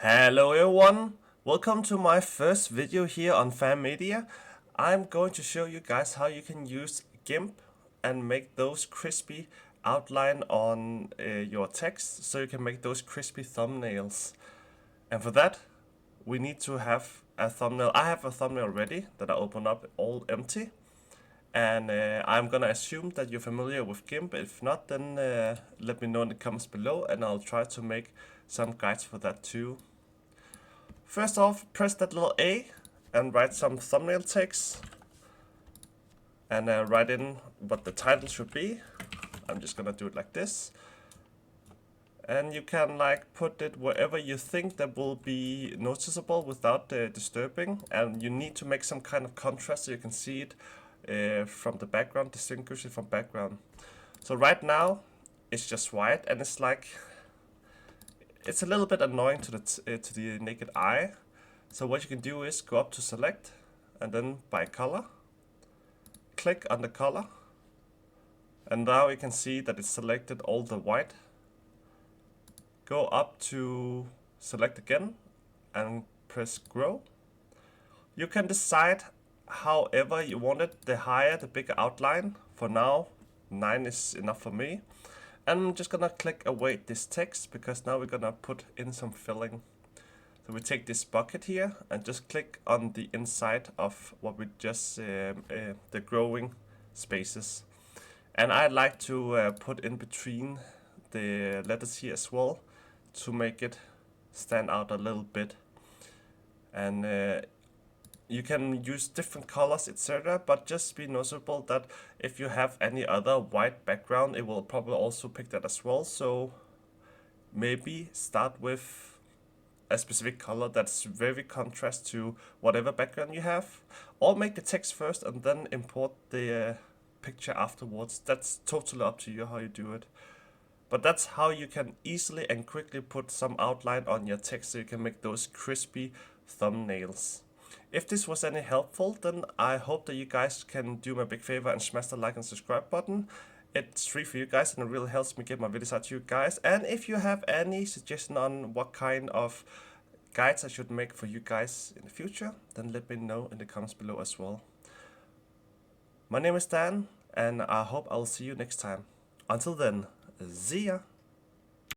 Hello everyone, welcome to my first video here on Pham Media. I'm going to show you guys how you can use GIMP and make those crispy outline on your text so you can make those crispy thumbnails. And for that we need to have a thumbnail. I have a thumbnail ready that I open up all empty. And I'm gonna assume that you're familiar with GIMP. If not, then let me know in the comments below and I'll try to make some guides for that too. First off, press that little A and write some thumbnail text and write in what the title should be. I'm just gonna do it like this. And you can like put it wherever you think that will be noticeable without disturbing. And you need to make some kind of contrast so you can see it from the background, distinguish it from background. So right now it's just white and it's like it's a little bit annoying to the naked eye. So what you can do is go up to select and then by color, click on the color, and now you can see that it's selected all the white. Go up to select again and press grow. You can decide however you want it, the higher the bigger outline. For now 9 is enough for me. And I'm just gonna click away this text because now we're gonna put in some filling. So we take this bucket here and just click on the inside of what we just the growing spaces. And I like to put in between the letters here as well to make it stand out a little bit. And you can use different colors, etc. But just be noticeable that if you have any other white background, it will probably also pick that as well. So maybe start with a specific color that's very contrast to whatever background you have. Or make the text first and then import the picture afterwards. That's totally up to you how you do it. But that's how you can easily and quickly put some outline on your text so you can make those crispy thumbnails. If this was any helpful, then I hope that you guys can do me a big favor and smash the like and subscribe button. It's free for you guys and it really helps me get my videos out to you guys. And if you have any suggestion on what kind of guides I should make for you guys in the future, then let me know in the comments below as well. My name is Dan and I hope I'll see you next time. Until then, see ya!